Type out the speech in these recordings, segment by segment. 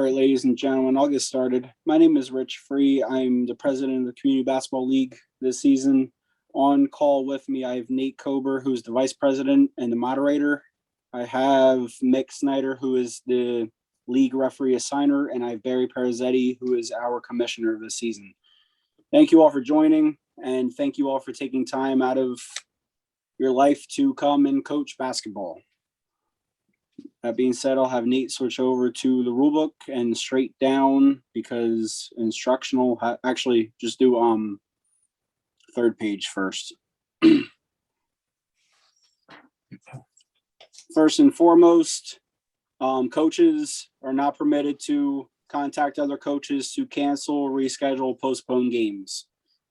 All right, ladies and gentlemen, I'll get started. My name is Rich Free. I'm the president of the Community Basketball League this season. On call with me, I have Nate Kober, who's the vice president and the moderator. I have Mick Snyder, who is the league referee assigner, and I have Barry Perazzetti, who is our commissioner this season. Thank you all for joining, and thank you all for taking time out of your life to come and coach basketball. That being said, I'll have Nate switch over to the rulebook and straight down because instructional, actually just do third page first. First and foremost, coaches are not permitted to contact other coaches to cancel, reschedule, postpone games.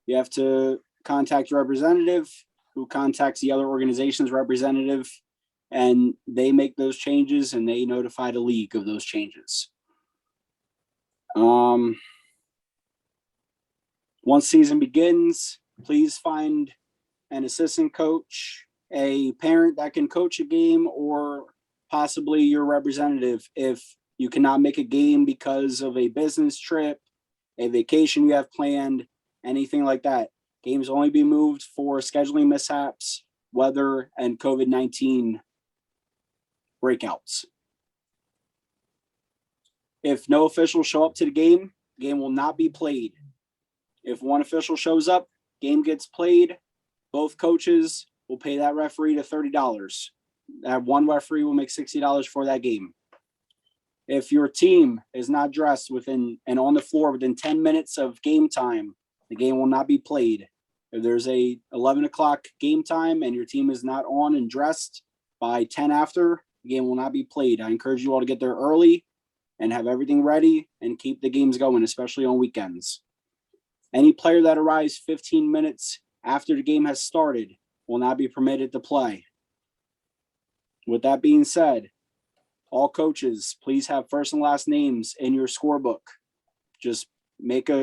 You have to contact your representative who contacts the other organization's representative, and they make those changes and they notify the league of those changes. Once season begins, please find an assistant coach, a parent that can coach a game, or possibly your representative if you cannot make a game because of a business trip, a vacation you have planned, anything like that. Games only be moved for scheduling mishaps, weather, and COVID-19 breakouts. If no officials show up to the game will not be played. If one official shows up, game gets played, both coaches will pay that referee to $30. That one referee will make $60 for that game. If your team is not dressed within and on the floor within 10 minutes of game time, the game will not be played. If there's a 11 o'clock game time and your team is not on and dressed by 10 after, the game will not be played. I encourage you all to get there early and have everything ready and keep the games going, especially on weekends. Any player that arrives 15 minutes after the game has started will not be permitted to play. With that being said, all coaches, please have first and last names in your scorebook. Just make an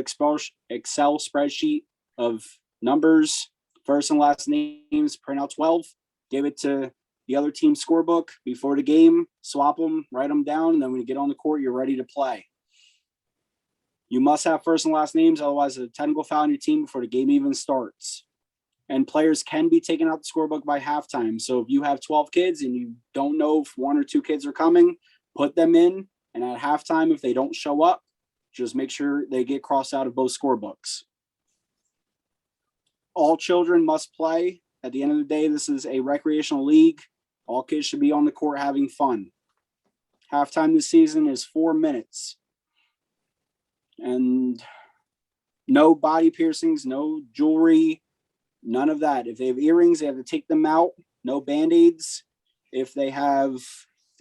Excel spreadsheet of numbers, first and last names, print out 12, give it to the other team's scorebook before the game, swap them, write them down, and then when you get on the court, you're ready to play. You must have first and last names, otherwise a technical foul on your team before the game even starts. And players can be taken out the scorebook by halftime. So if you have 12 kids and you don't know if one or two kids are coming, put them in, and at halftime, if they don't show up, just make sure they get crossed out of both scorebooks. All children must play. At the end of the day, this is a recreational league. All kids should be on the court having fun. Halftime this season is 4 minutes. And no body piercings, no jewelry, none of that. If they have earrings, they have to take them out. No Band-Aids. If they have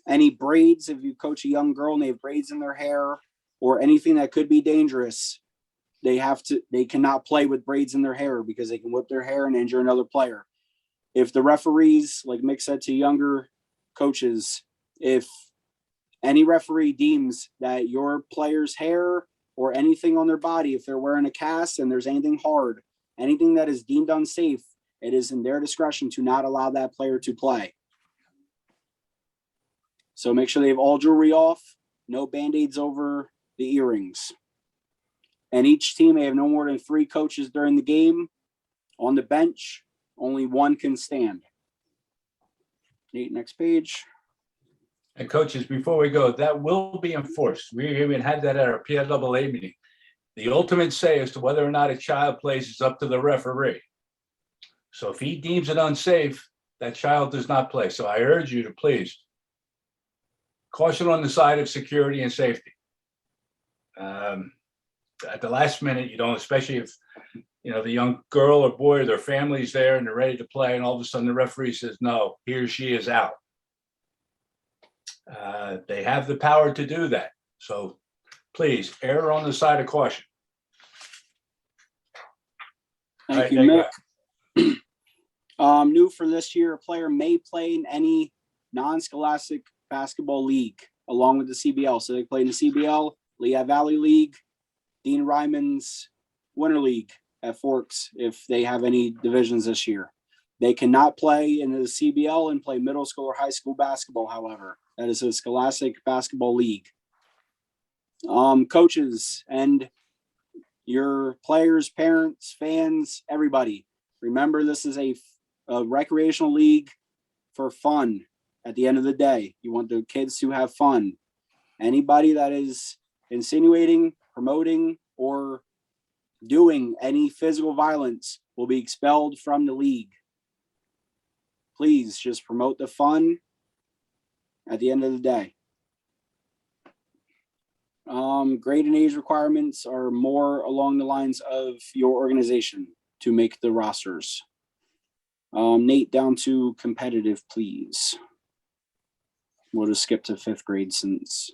any braids, if you coach a young girl and they have braids in their hair or anything that could be dangerous, they cannot play with braids in their hair because they can whip their hair and injure another player. If the referees, like Mick said to younger coaches, if any referee deems that your player's hair or anything on their body, if they're wearing a cast and there's anything hard, anything that is deemed unsafe, it is in their discretion to not allow that player to play. So make sure they have all jewelry off, no Band-Aids over the earrings. And each team may have no more than 3 coaches during the game. On the bench, only one can stand. Nate, next page. And coaches, before we go, that will be enforced. We even had that at our PLAA meeting. The ultimate say as to whether or not a child plays is up to the referee. So if he deems it unsafe, that child does not play. So I urge you to please caution on the side of security and safety. At the last minute, especially if, the young girl or boy or their family's there and they're ready to play, and all of a sudden the referee says, no, he or she is out. They have the power to do that. So please err on the side of caution. Thank you, Mick. New for this year, a player may play in any non-scholastic basketball league along with the CBL. So they play in the CBL, Lehigh Valley League, Dean Ryman's Winter League at Forks if they have any divisions this year. They cannot play in the CBL and play middle school or high school basketball, however. That is a scholastic basketball league. Coaches and your players, parents, fans, everybody. Remember, this is a recreational league for fun. At the end of the day, you want the kids to have fun. Anybody that is insinuating, promoting, or doing any physical violence will be expelled from the league. Please just promote the fun at the end of the day. Grade and age requirements are more along the lines of your organization to make the rosters. Nate, down to competitive, please. We'll just skip to 5th grade since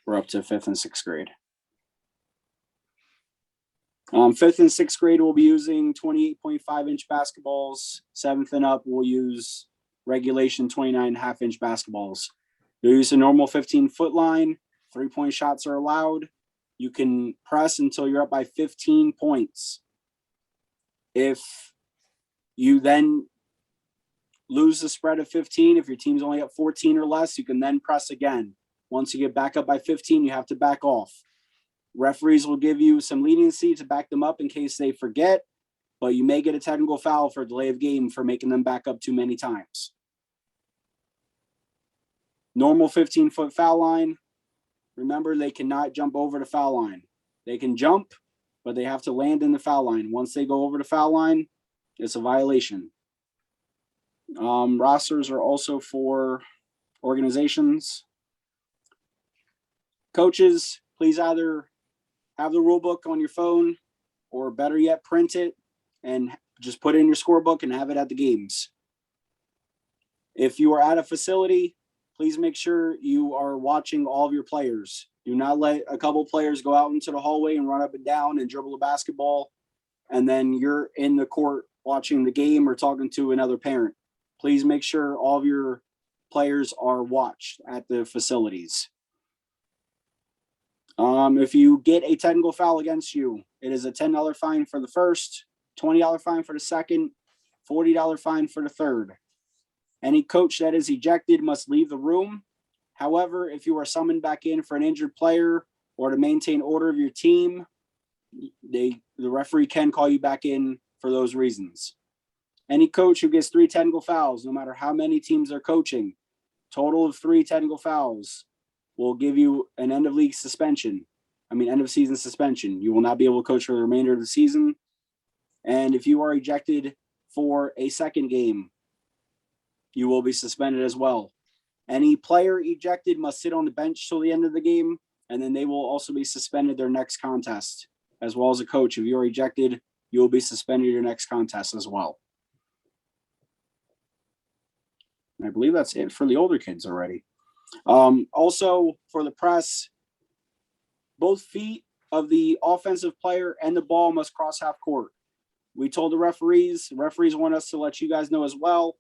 we're up to 5th and 6th grade. 5th and 6th grade, we'll be using 28.5-inch basketballs. 7th and up, we'll use regulation 29.5-inch basketballs. You'll use a normal 15-foot line. 3-point shots are allowed. You can press until you're up by 15 points. If you then lose the spread of 15, if your team's only up 14 or less, you can then press again. Once you get back up by 15, you have to back off. Referees will give you some leniency to back them up in case they forget, but you may get a technical foul for delay of game for making them back up too many times. Normal 15-foot foul line. Remember, they cannot jump over the foul line. They can jump, but they have to land in the foul line. Once they go over the foul line, it's a violation. Rosters are also for organizations. Coaches, please either have the rule book on your phone or better yet, print it and just put it in your scorebook and have it at the games. If you are at a facility, please make sure you are watching all of your players. Do not let a couple players go out into the hallway and run up and down and dribble a basketball, and then you're in the court watching the game or talking to another parent. Please make sure all of your players are watched at the facilities. If you get a technical foul against you, it is a $10 fine for the first, $20 fine for the second, $40 fine for the third. Any coach that is ejected must leave the room. However, if you are summoned back in for an injured player or to maintain order of your team, the referee can call you back in for those reasons. Any coach who gets 3 technical fouls, no matter how many teams they're coaching, total of 3 technical fouls will give you an end of season suspension. You will not be able to coach for the remainder of the season. And if you are ejected for a second game, you will be suspended as well. Any player ejected must sit on the bench till the end of the game, and then they will also be suspended their next contest, as well as a coach. If you're ejected, you will be suspended your next contest as well. And I believe that's it for the older kids already. Also, for the press, both feet of the offensive player and the ball must cross half court. We told the referees want us to let you guys know as well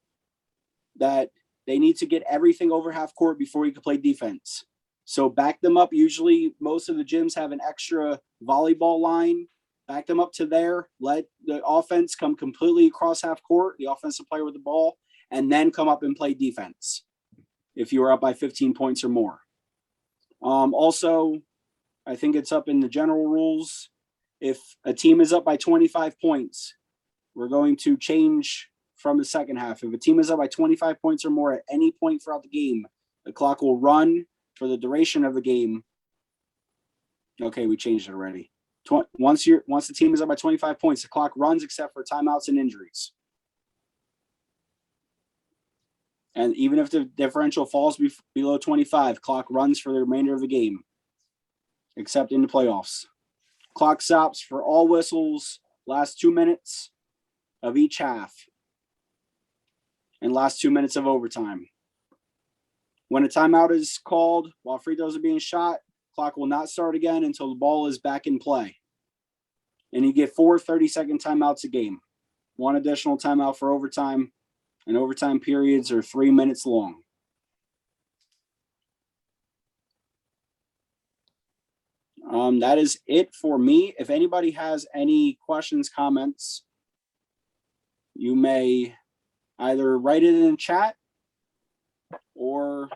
that they need to get everything over half court before you can play defense. So back them up. Usually most of the gyms have an extra volleyball line. Back them up to there. Let the offense come completely across half court, the offensive player with the ball, and then come up and play defense if you are up by 15 points or more. Also, I think it's up in the general rules. If a team is up by 25 points, we're going to change from the second half. If a team is up by 25 points or more at any point throughout the game, the clock will run for the duration of the game. Okay, we changed it already. Once the team is up by 25 points, the clock runs except for timeouts and injuries. And even if the differential falls below 25, clock runs for the remainder of the game, except in the playoffs. Clock stops for all whistles, last 2 minutes of each half, and last 2 minutes of overtime. When a timeout is called while free throws are being shot, clock will not start again until the ball is back in play. And you get 4 30-second timeouts a game. 1 additional timeout for overtime, and overtime periods are 3 minutes long. That is it for me. If anybody has any questions, comments, you may either write it in chat or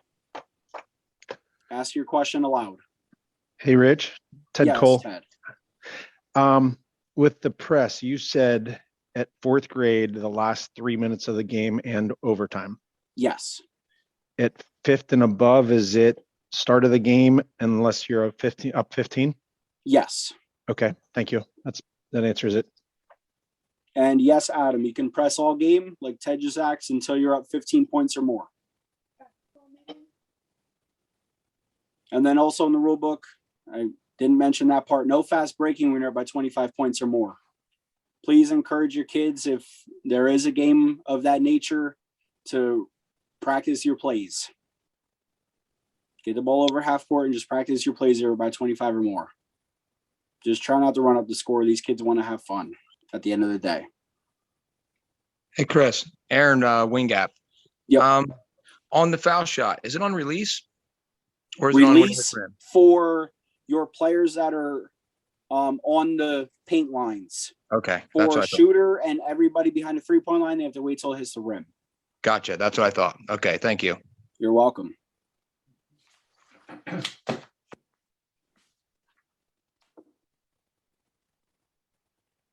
ask your question aloud. Hey, Rich. Ted Yes, Cole. Ted. With the press, you said at fourth grade, the last 3 minutes of the game and overtime. Yes. At fifth and above, is it start of the game unless you're up 15? Yes. Okay, thank you. That answers it. And yes, Adam, you can press all game like Ted just asked until you're up 15 points or more. And then also in the rule book, I didn't mention that part. No fast breaking when you're up by 25 points or more. Please encourage your kids, if there is a game of that nature, to practice your plays. Get the ball over half court and just practice your plays there by 25 or more. Just try not to run up the score. These kids want to have fun at the end of the day. Hey, Chris, Aaron Wingap. Yep. On the foul shot, is it on release or is it Release on for your players that are on the paint lines. Okay, For that's what I thought. shooter and everybody behind the 3-point line, they have to wait till it hits the rim. Gotcha. That's what I thought. Okay, thank you. You're welcome.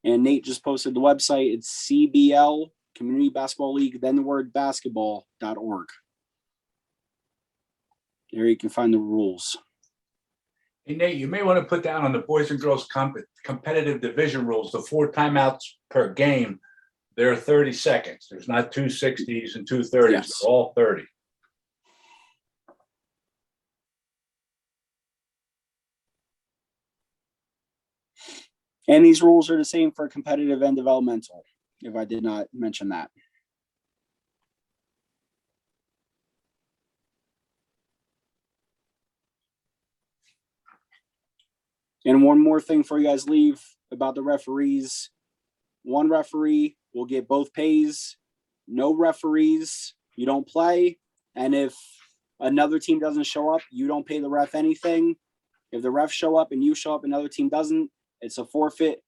And Nate just posted the website. It's CBL, Community Basketball League, then the word basketball.org. There you can find the rules. Hey, Nate, you may want to put down on the boys and girls competitive division rules, the 4 timeouts per game. They're 30 seconds. There's not 2 60s and 2 30s. Yes. They're all 30. And these rules are the same for competitive and developmental, if I did not mention that. And one more thing before you guys leave about the referees. One referee will get both pays. No referees, you don't play. And if another team doesn't show up, you don't pay the ref anything. If the refs show up and you show up, another team doesn't, it's a forfeit.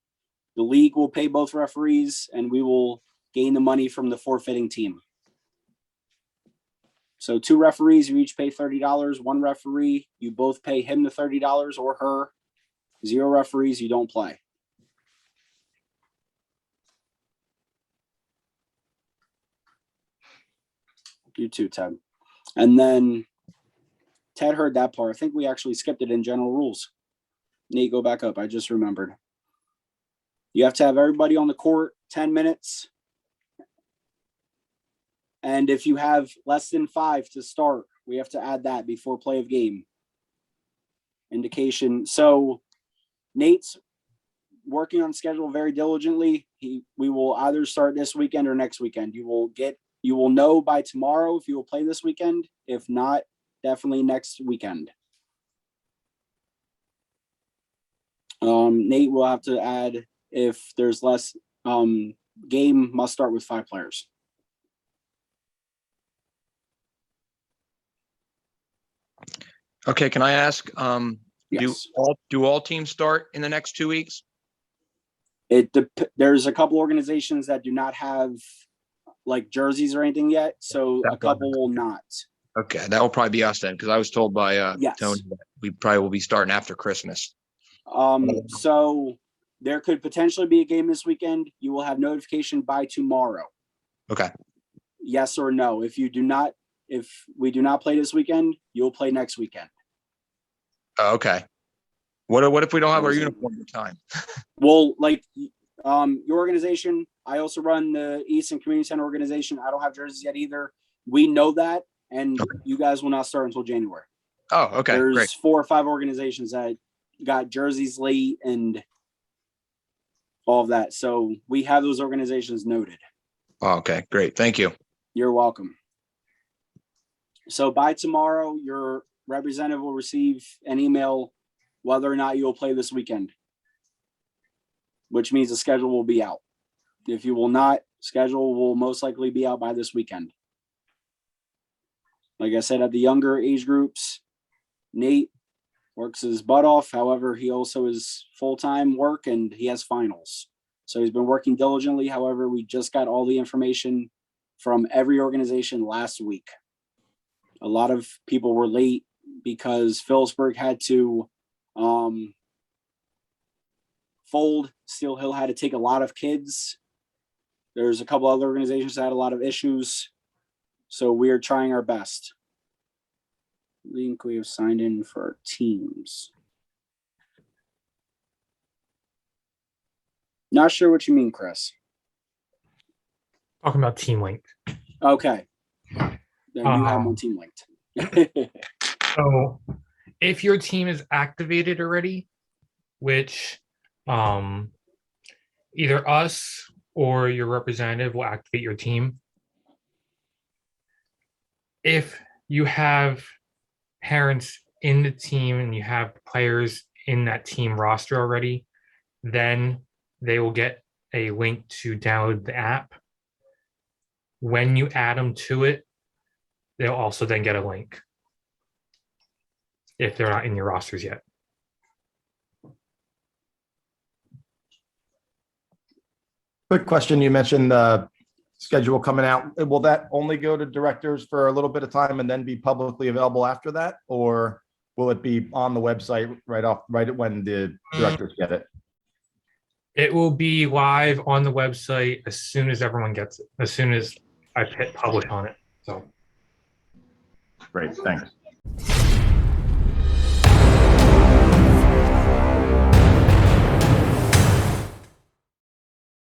The league will pay both referees, and we will gain the money from the forfeiting team. So 2 referees, you each pay $30. 1 referee, you both pay him the $30 or her. 0 referees, you don't play. You too, Ted. And then Ted heard that part. I think we actually skipped it in general rules. Nate, go back up. I just remembered. You have to have everybody on the court 10 minutes. And if you have less than 5 to start, we have to add that before play of game. Indication. So Nate's working on schedule very diligently. We will either start this weekend or next weekend. You will know by tomorrow if you will play this weekend. If not, definitely next weekend. Nate will have to add if there's less. Game must start with 5 players. Okay, can I ask, Yes. do all teams start in the next 2 weeks? There's a couple organizations that do not have like jerseys or anything yet, so a couple will not. Okay, that will probably be us then, because I was told by Yes. Tony that we probably will be starting after Christmas. So there could potentially be a game this weekend. You will have notification by tomorrow. Okay. Yes or no. If we do not play this weekend, you'll play next weekend. Okay. What if we don't have our uniform in time? Well, like your organization, I also run the Eastern Community Center organization. I don't have jerseys yet either. We know that, and you guys will not start until January. Oh, okay. There's Great. 4 or 5 organizations that got jerseys late and all of that. So we have those organizations noted. Oh, okay, great. Thank you. You're welcome. So by tomorrow, your representative will receive an email whether or not you will play this weekend, which means the schedule will be out. If you will not, schedule will most likely be out by this weekend. Like I said, at the younger age groups, Nate works his butt off. However, he also is full-time work and he has finals. So he's been working diligently. However, we just got all the information from every organization last week. A lot of people were late because Phillipsburg had to Fold, Steel Hill had to take a lot of kids. There's a couple other organizations that had a lot of issues. So we're trying our best. I think we have signed in for our teams. Not sure what you mean, Chris. Talking about Team Link. Okay. Then you have my team linked. So if your team is activated already, which either us or your representative will activate your team. If you have parents in the team and you have players in that team roster already, then they will get a link to download the app. When you add them to it, they'll also then get a link if they're not in your rosters yet. Quick question. You mentioned the schedule coming out. Will that only go to directors for a little bit of time and then be publicly available after that? Or will it be on the website right when the directors get it? It will be live on the website as soon as everyone gets it, as soon as I hit publish on it. So Great, thanks.